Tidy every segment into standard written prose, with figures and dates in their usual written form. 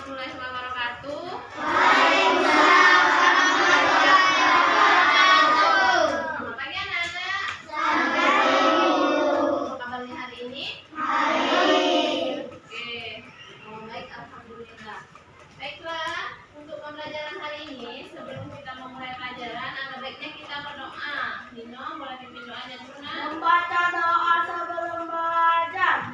warahmatullahi wabarakatuh. Waalaikumsalam warahmatullahi wabarakatuh. Selamat pagi anak-anak. Selamat pagi. Apa kabarnya hari ini? Baik. Oke, baik, alhamdulillah. Baiklah, untuk pembelajaran hari ini, sebelum kita memulai pelajaran, ada baiknya kita berdoa. Nino, boleh pimpin doanya dulu, Nak? Membaca doa sebelum belajar.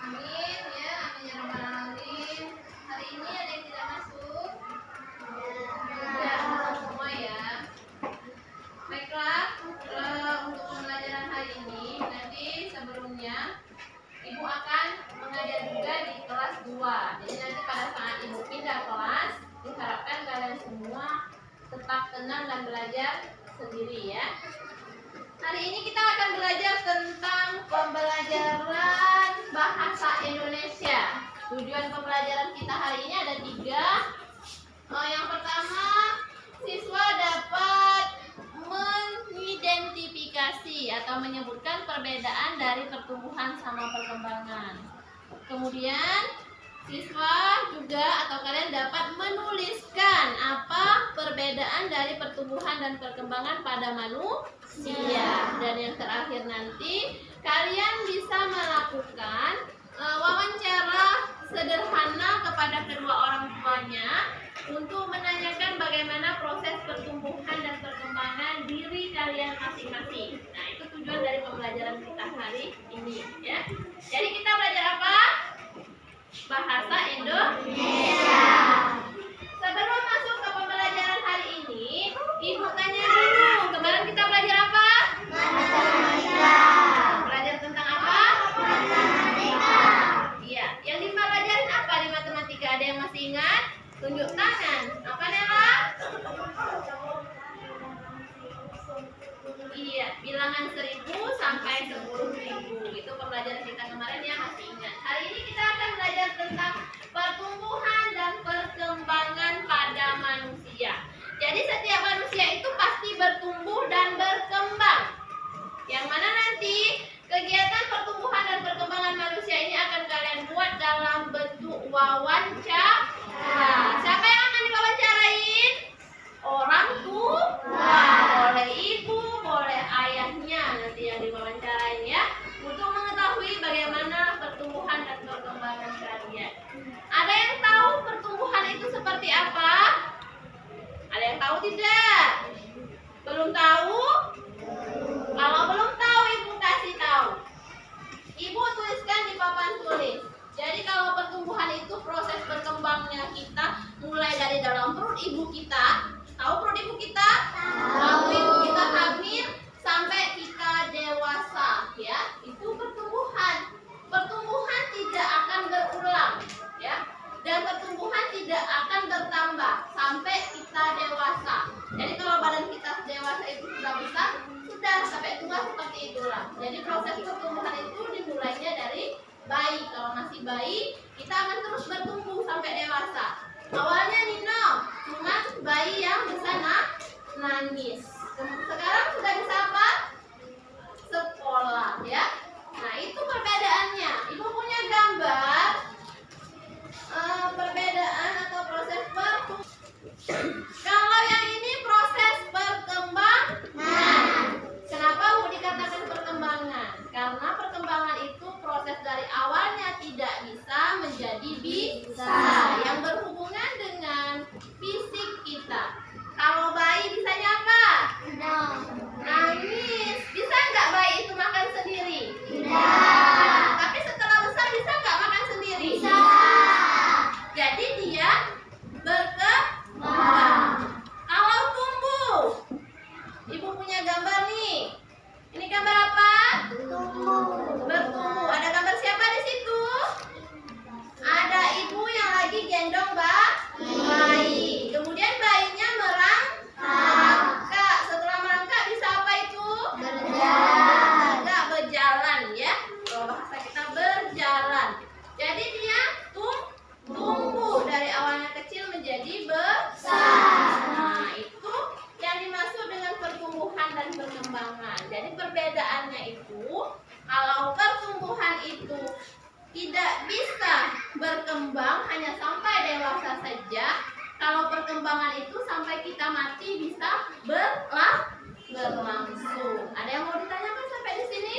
Amin ya, amin ya rabbal alamin. Hari ini ada yang tidak masuk? Tidak, masuk semua ya. Baiklah, untuk pembelajaran hari ini nanti sebelumnya Ibu akan mengajar juga di kelas 2. Jadi nanti pada saat Ibu pindah kelas, diharapkan kalian semua tetap tenang dan belajar sendiri ya. Hari ini kita akan belajar tentang pembelajaran bahasa Indonesia. Tujuan pembelajaran kita hari ini ada 3. Yang pertama, siswa dapat mengidentifikasi atau menyebutkan perbedaan dari pertumbuhan sama perkembangan. Kemudian, siswa juga atau kalian dapat menuliskan apa perbedaan dari pertumbuhan dan perkembangan pada manusia. Dan yang terakhir nanti, kalian bisa melakukan wawancara sederhana kepada kedua orang tuanya untuk menanyakan bagaimana proses pertumbuhan dan perkembangan diri kalian masing-masing. Nah, itu tujuan dari pembelajaran kita hari ini ya. Jadi kita belajar apa? Bahasa Indonesia. Sebelum masuk ke pembelajaran hari ini, Ibu tanya dulu, kemarin kita belajar apa? Matematika. Belajar tentang apa? Matematika. Iya, yang dipelajarin apa di matematika? Ada yang masih ingat? Tunjuk tangan. Apa Nela? Iya, bilangan 1000 sampai 10.000. Itu pembelajaran kita kemarin yang masih ingat. Hari ini kita akan belajar tentang pertumbuhan dan perkembangan pada manusia. Jadi setiap manusia itu pasti bertumbuh dan berkembang. Yang mana nanti kegiatan pertumbuhan dan perkembangan manusia ini akan kalian buat dalam bentuk wawancara. Siapa yang akan diwawancarain? Orang tua. Boleh ibu, boleh ayahnya nanti yang diwawancarain ya. Untuk mengetahui bagaimana pertumbuhan dan perkembangan kalian. Ada yang tahu pertumbuhan itu seperti apa? Ada yang tahu tidak? Belum tahu? Kalau belum tahu, Ibu kasih tahu. Ibu tuliskan di papan tulis. Jadi kalau pertumbuhan itu proses berkembangnya kita mulai dari dalam perut ibu kita. Tahu perut ibu kita? Tahu ibu kita hamil sampai kita dewasa, ya. Itu pertumbuhan. Pertumbuhan tidak akan berulang, ya. Dan pertumbuhan tidak akan bertambah sampai kita dewasa. Jadi kalau badan kita dewasa itu sudah besar, sudah sampai tua seperti itulah. Jadi proses pertumbuhan itu dimulainya dari bayi. Kalau masih bayi, kita akan terus bertumbuh sampai dewasa. Awalnya Nino cuma bayi yang bisa nangis. Sekarang sudah bisa apa? Sekolah, ya. Nah, itu perbedaannya. Ibu punya gambar perbedaan atau proses pertumbuhan. Kalau yang ini proses perkembangan. Kenapa Bu dikatakan perkembangan? Karena perkembangan itu proses dari awalnya tidak bisa menjadi bisa, yang berhubungan dengan fisik kita. Kalau bayi bisanya apa? Nangis. Bisa nggak bayi itu makan sendiri? Tidak. Tapi setelah besar bisa nggak makan sendiri? berkembang hanya sampai dewasa saja. Kalau perkembangan itu sampai kita mati bisa berlangsung. Ada yang mau ditanyakan sampai di sini?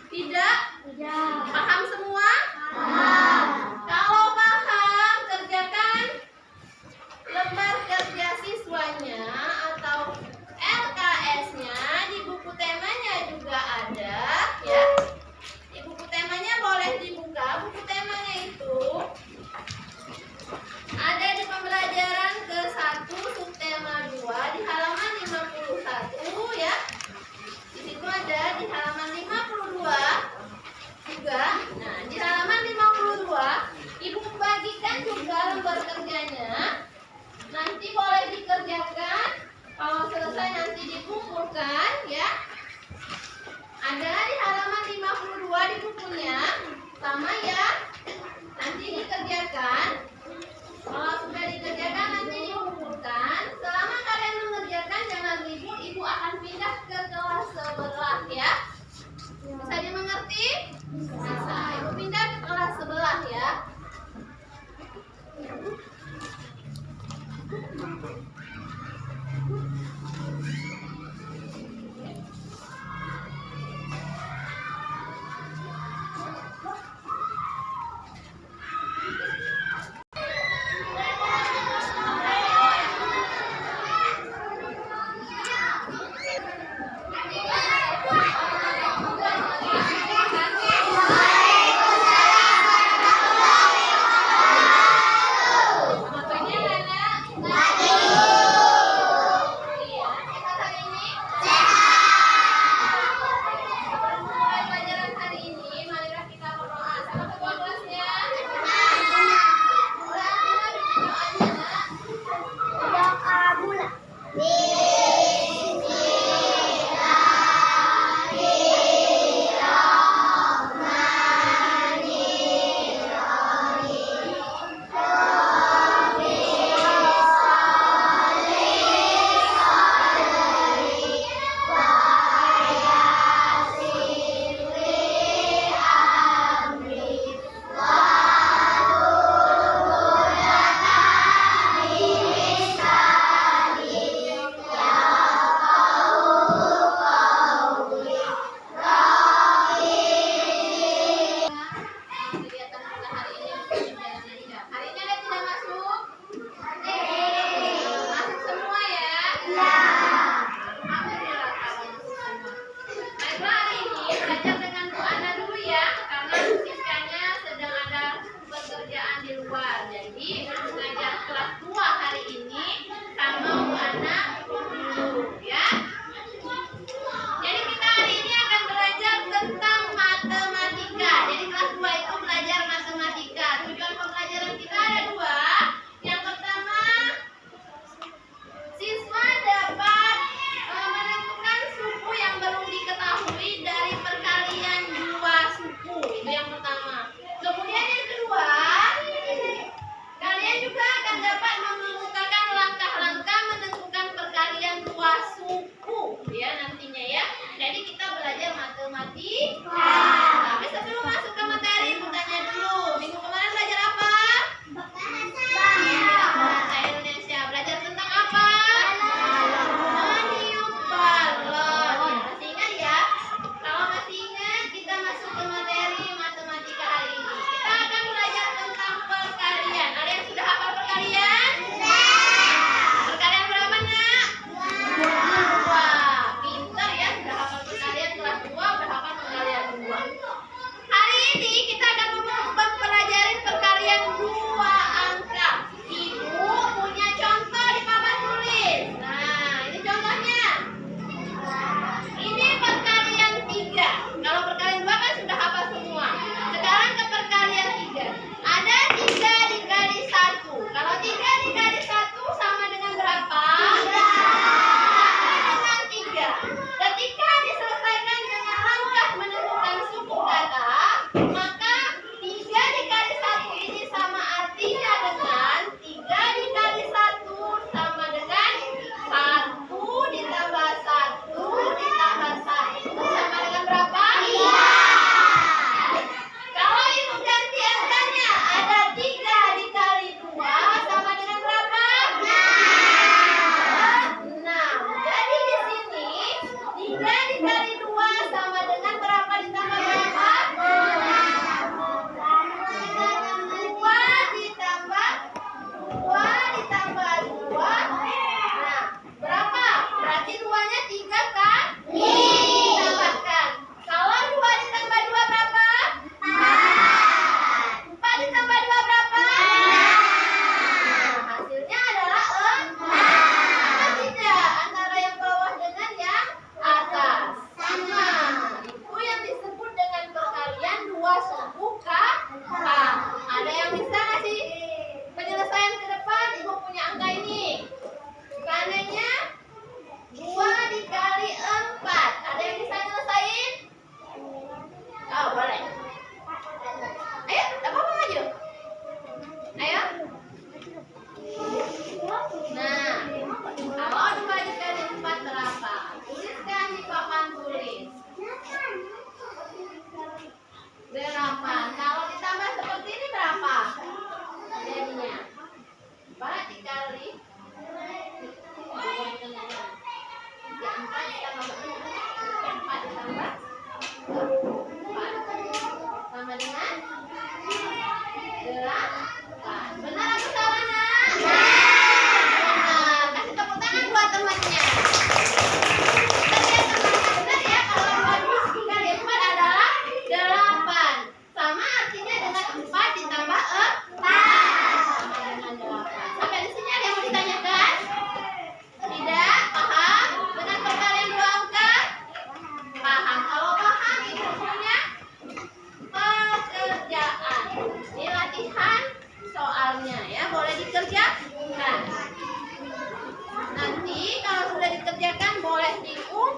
Tidak? Tidak. Paham semua? Paham. Kalau paham, kerjakan lembar kerja siswanya atau LKS-nya. Di buku temanya juga ada, ya. Di buku temanya boleh dibuka. Buku temanya itu ada di pembelajaran ke-1 subtema 2 di halaman 51, ya. Di situ ada di halaman 52 juga. Nah, di halaman 52 Ibu bagikan juga lembar kerjanya. Nanti boleh dikerjakan. Kalau selesai nanti dikumpulkan, ya. Ada di halaman 52 di bukunya. Sama, ya. Nanti dikerjakan. Kalau sudah dikerjakan nanti dikumpulkan. Selama kalian mengerjakan jangan ribut. Ibu akan pindah ke kelas sebelah, ya. Bisa dimengerti? Bisa. Ibu pindah ke kelas sebelah, ya.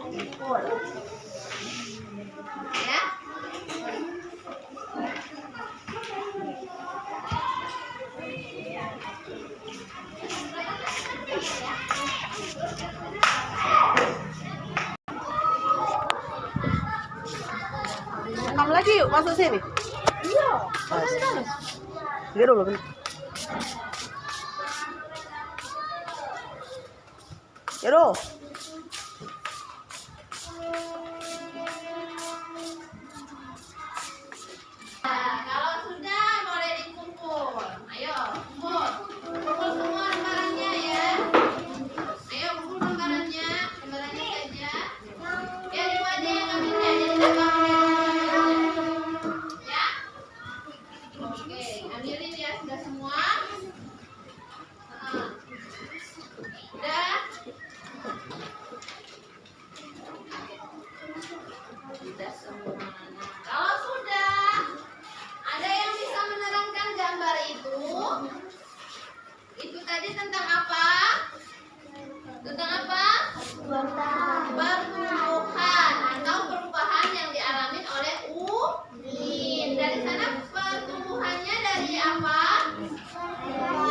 Ya. Rekam lagi yuk, masuk sini. Iya. Iya dulu. Ya dong. Nah, kalau sudah boleh dikumpul. Ayo, kumpul. Kumpul semua lembarannya ya. Ayo kumpul lembarannya, lembarannya saja. Ya, di aja yang ambilnya, jadi ya. Oke, ambilin ya sudah semua. Udah. Sudah semua. Kalau sudah, ada yang bisa menerangkan gambar itu? Itu tadi tentang apa? Tentang apa? Pertumbuhan atau perubahan yang dialami oleh Udin. Dari sana pertumbuhannya dari apa?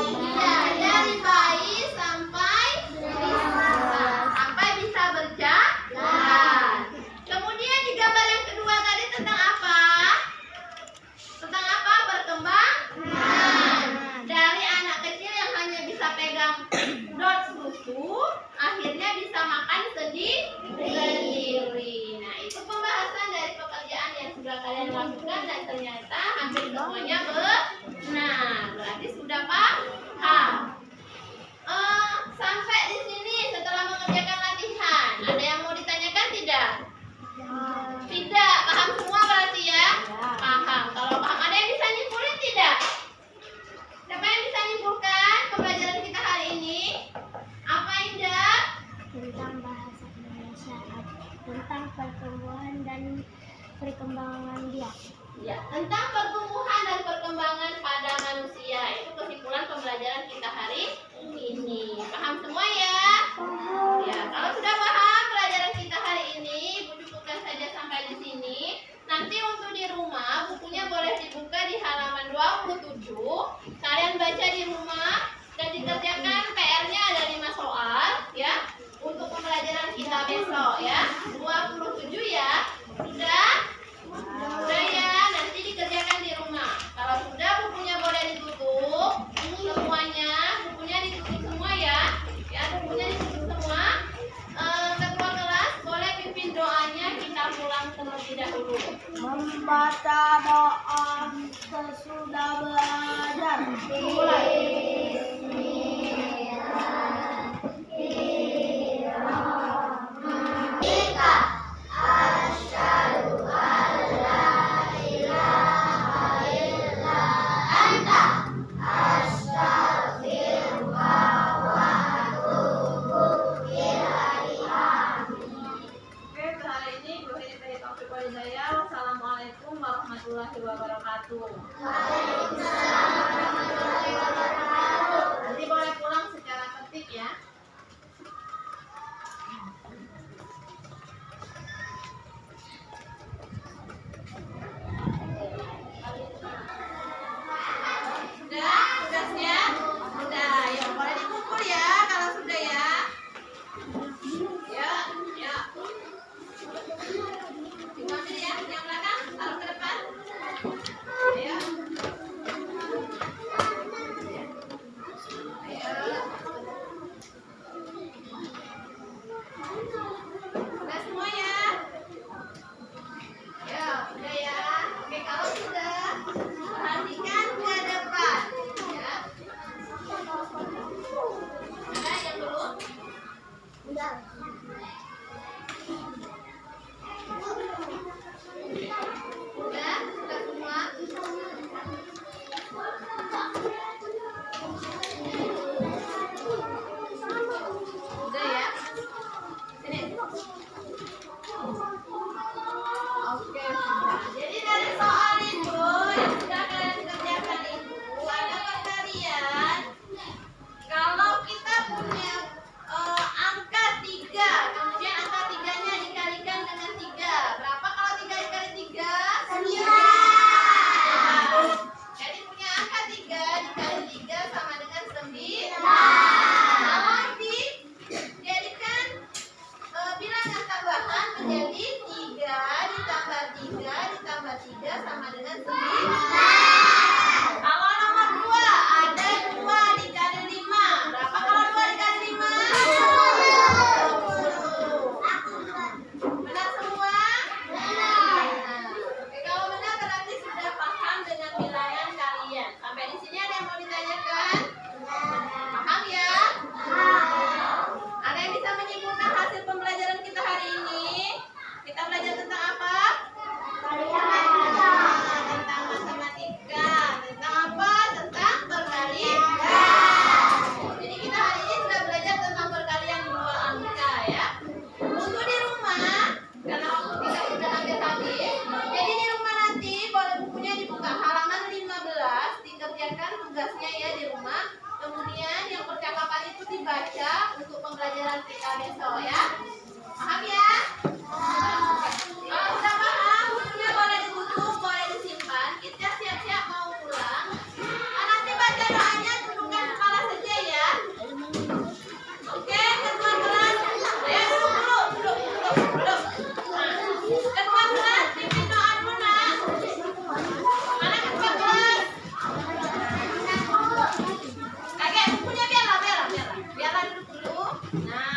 Iya, dari bayi sampai bisa berjalan. Kemudian di gambar yang kedua tadi tentang apa? Tentang apa? Perkembangan. Dari anak kecil yang hanya bisa pegang dot susu, akhirnya bisa makan sendiri. Nah, itu pembahasan dari pekerjaan yang sudah kalian lakukan dan ternyata hampir semuanya benar. Berarti sudah paham. Sampai di sini setelah mengerjakan latihan, ada yang mau ditanyakan tidak? Tidak, paham semua berarti ya? Paham. Kalau paham, ada yang bisa nyimpulin tidak? Siapa yang bisa nyimpulkan pembelajaran kita hari ini? Apa Indah? Tentang bahasa Indonesia, tentang pertumbuhan dan perkembangan dia. Ya, tentang pertumbuhan dan perkembangan pada manusia. Itu kesimpulan pembelajaran kita hari ini. Paham semua ya? Ya, kalau sudah paham pelajaran kita hari ini, Ibu cukupkan saja sampai di sini. Nanti untuk di rumah, bukunya boleh dibuka di halaman 27. Kalian baca di rumah dan dikerjakan PR-nya ada 5 soal ya. Untuk pembelajaran kita besok ya. 27 ya. Sudah? Sudah ya, nanti dikerjakan di rumah. Kalau sudah, bukunya boleh ditutup. Semuanya, bukunya ditutup semua ya. Ya, bukunya ditutup semua. Ketua kelas boleh pimpin doanya, kita pulang terlebih dahulu. Membaca doa sesudah belajar. Mulai. Oke, untuk hari ini Bu Heri dari Taufik Walhidayah. Wassalamualaikum warahmatullahi wabarakatuh. Nanti boleh pulang secara tertib ya. Sudah siap? Sudah, ya boleh dikumpul ya kalau sudah ya. Ya, ya. Diambil ya, yang belakang taruh ke depan. Ayo. Ayo. Sudah semua ya? Ya, sudah ya. Oke, kalau sudah, perhatikan ke depan. Ya. Ada yang belum? Sudah semua? Sudah ya? Sini. Oke, sudah. Jadi dari soal itu yang sudah kalian kerjakan itu ada perkalian. Kalau kita punya angka 3 kita besok ya. Paham ya? Kalau udah paham, bukunya boleh ditutup, boleh disimpan. Kita siap-siap mau pulang. Nanti baca doanya tundukkan kepala saja ya. Oke, ketua kelas. Ya, duduk. Nah, ketua kelas, pimpin doa dulu nak. Mana ketua kelas? Kakek, bukunya biarlah duduk dulu. Nah,